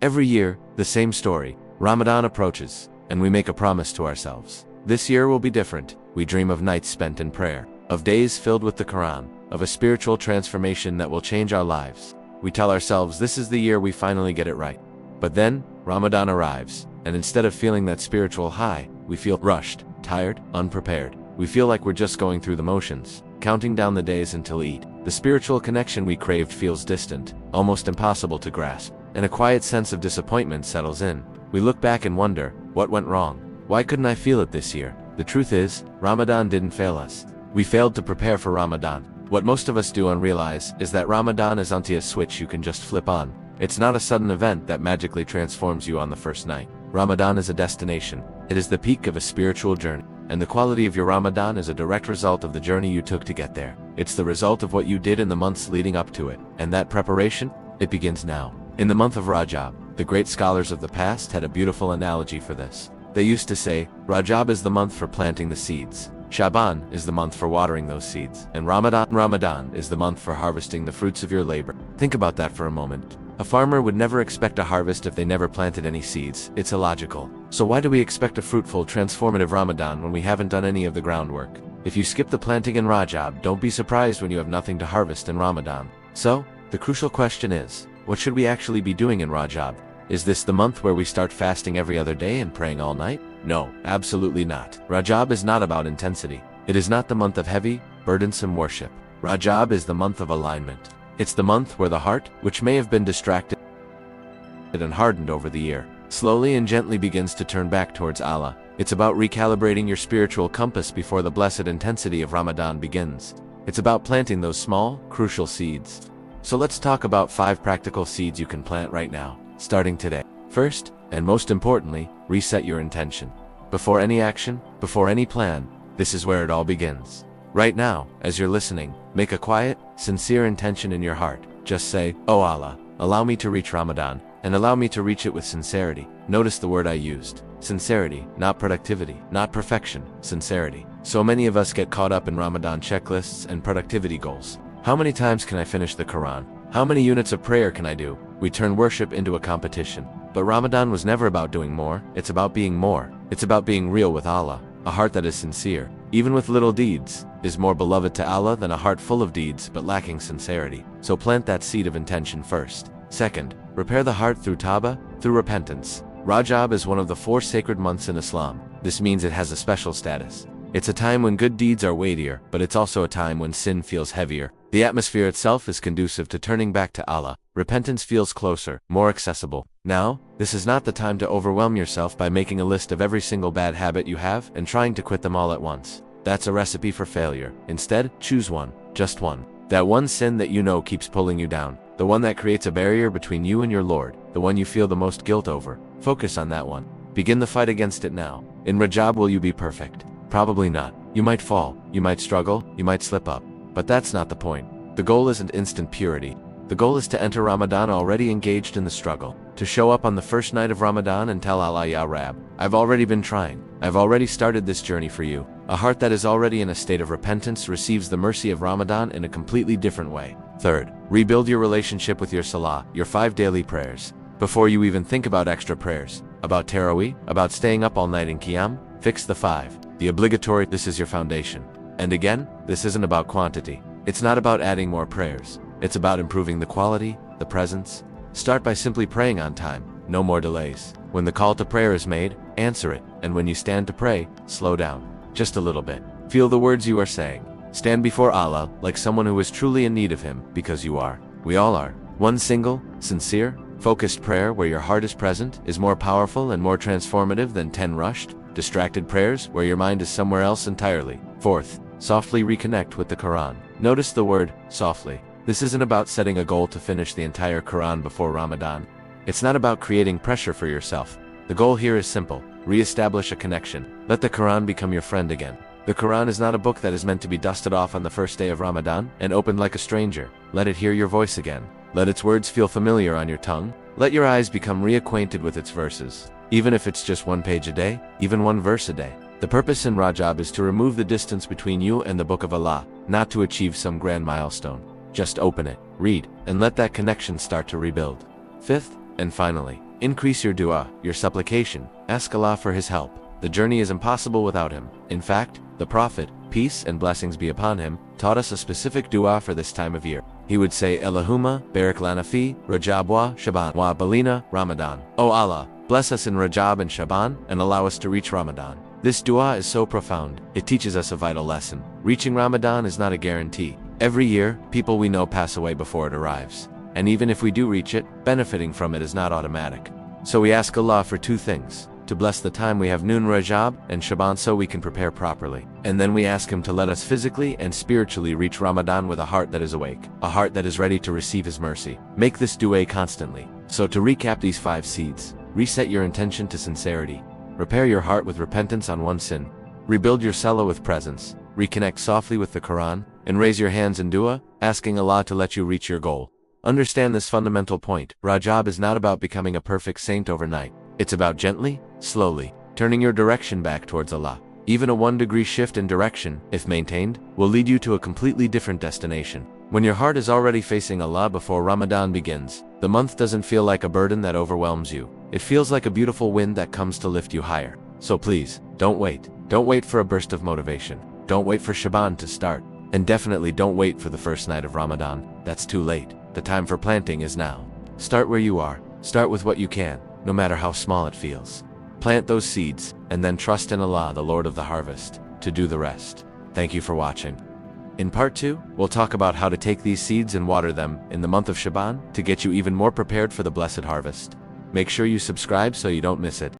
Every year, the same story. Ramadan approaches, and we make a promise to ourselves. This year will be different. We dream of nights spent in prayer, of days filled with the Qur'an, of a spiritual transformation that will change our lives. We tell ourselves this is the year we finally get it right. But then, Ramadan arrives, and instead of feeling that spiritual high, we feel rushed, tired, unprepared. We feel like we're just going through the motions, counting down the days until Eid. The spiritual connection we craved feels distant, almost impossible to grasp, and a quiet sense of disappointment settles in. We look back and wonder, what went wrong? Why couldn't I feel it this year? The truth is, Ramadan didn't fail us. We failed to prepare for Ramadan. What most of us do unrealize is that Ramadan isn't a switch you can just flip on. It's not a sudden event that magically transforms you on the first night. Ramadan is a destination. It is the peak of a spiritual journey, and the quality of your Ramadan is a direct result of the journey you took to get there. It's the result of what you did in the months leading up to it, and that preparation, it begins now. In the month of Rajab, the great scholars of the past had a beautiful analogy for this. They used to say, Rajab is the month for planting the seeds. Shaʿbān is the month for watering those seeds, and Ramadan is the month for harvesting the fruits of your labor. Think about that for a moment. A farmer would never expect a harvest if they never planted any seeds. It's illogical. So why do we expect a fruitful, transformative Ramadan when we haven't done any of the groundwork? If you skip the planting in Rajab, don't be surprised when you have nothing to harvest in Ramadan. So, the crucial question is, what should we actually be doing in Rajab? Is this the month where we start fasting every other day and praying all night? No, absolutely not. Rajab is not about intensity. It is not the month of heavy, burdensome worship. Rajab is the month of alignment. It's the month where the heart, which may have been distracted and hardened over the year, slowly and gently begins to turn back towards Allah. It's about recalibrating your spiritual compass before the blessed intensity of Ramadan begins. It's about planting those small, crucial seeds. So let's talk about 5 practical seeds you can plant right now, starting today. First, and most importantly, reset your intention. Before any action, before any plan, this is where it all begins. Right now, as you're listening, make a quiet, sincere intention in your heart. Just say, "Oh Allah, allow me to reach Ramadan, and allow me to reach it with sincerity." Notice the word I used. Sincerity, not productivity, not perfection, sincerity. So many of us get caught up in Ramadan checklists and productivity goals. How many times can I finish the Qur'an? How many units of prayer can I do? We turn worship into a competition. But Ramadan was never about doing more. It's about being more. It's about being real with Allah. A heart that is sincere, even with little deeds, is more beloved to Allah than a heart full of deeds but lacking sincerity. So plant that seed of intention first. Second, repair the heart through tawbah, through repentance. Rajab is one of the 4 sacred months in Islam. This means it has a special status. It's a time when good deeds are weightier, but it's also a time when sin feels heavier. The atmosphere itself is conducive to turning back to Allah. Repentance feels closer, more accessible. Now, this is not the time to overwhelm yourself by making a list of every single bad habit you have and trying to quit them all at once. That's a recipe for failure. Instead, choose one, just one. That one sin that you know keeps pulling you down. The one that creates a barrier between you and your Lord. The one you feel the most guilt over. Focus on that one. Begin the fight against it now. In Rajab, will you be perfect? Probably not. You might fall, you might struggle, you might slip up. But that's not the point. The goal isn't instant purity. The goal is to enter Ramadan already engaged in the struggle. To show up on the first night of Ramadan and tell Allah, Ya Rab, I've already been trying. I've already started this journey for you. A heart that is already in a state of repentance receives the mercy of Ramadan in a completely different way. Third, rebuild your relationship with your salah, your 5 daily prayers. Before you even think about extra prayers, about Taraweeh, about staying up all night in Qiyam, fix the 5. The obligatory, this is your foundation. And again, this isn't about quantity. It's not about adding more prayers. It's about improving the quality, the presence. Start by simply praying on time, no more delays. When the call to prayer is made, answer it. And when you stand to pray, slow down. Just a little bit. Feel the words you are saying. Stand before Allah like someone who is truly in need of Him, because you are. We all are. One single, sincere, focused prayer where your heart is present is more powerful and more transformative than 10 rushed, distracted prayers where your mind is somewhere else entirely. Fourth, softly reconnect with the Qur'an. Notice the word, softly. This isn't about setting a goal to finish the entire Qur'an before Ramadan. It's not about creating pressure for yourself. The goal here is simple. Re-establish a connection. Let the Qur'an become your friend again. The Qur'an is not a book that is meant to be dusted off on the first day of Ramadan and opened like a stranger. Let it hear your voice again. Let its words feel familiar on your tongue. Let your eyes become reacquainted with its verses. Even if it's just 1 page a day, even 1 verse a day. The purpose in Rajab is to remove the distance between you and the Book of Allah, not to achieve some grand milestone. Just open it, read, and let that connection start to rebuild. Fifth, And finally, increase your dua, your supplication. Ask Allah for His help. The journey is impossible without Him. In fact, the Prophet, peace and blessings be upon him, taught us a specific dua for this time of year. He would say, Allahumma barik lana fi Rajab wa Shaʿbān wa balina Ramadan. O Allah, bless us in Rajab and Shaʿbān and allow us to reach Ramadan. This dua is so profound, it teaches us a vital lesson. Reaching Ramadan is not a guarantee. Every year, people we know pass away before it arrives. And even if we do reach it, benefiting from it is not automatic. So we ask Allah for two things: to bless the time we have noon Rajab and Shaʿbān so we can prepare properly. And then we ask Him to let us physically and spiritually reach Ramadan with a heart that is awake, a heart that is ready to receive His mercy. Make this dua constantly. So to recap these 5 seeds: reset your intention to sincerity, repair your heart with repentance on one sin, rebuild your salah with presence, reconnect softly with the Qur'an, and raise your hands in dua, asking Allah to let you reach your goal. Understand this fundamental point: Rajab is not about becoming a perfect saint overnight. It's about gently, slowly, turning your direction back towards Allah. Even a 1-degree shift in direction, if maintained, will lead you to a completely different destination. When your heart is already facing Allah before Ramadan begins, the month doesn't feel like a burden that overwhelms you. It feels like a beautiful wind that comes to lift you higher. So please, don't wait. Don't wait for a burst of motivation. Don't wait for Shaʿbān to start. And definitely don't wait for the first night of Ramadan. That's too late. The time for planting is now. Start where you are. Start with what you can, no matter how small it feels. Plant those seeds, and then trust in Allah, the Lord of the harvest, to do the rest. Thank you for watching. In part 2, we'll talk about how to take these seeds and water them in the month of Shaʿbān to get you even more prepared for the blessed harvest. Make sure you subscribe so you don't miss it.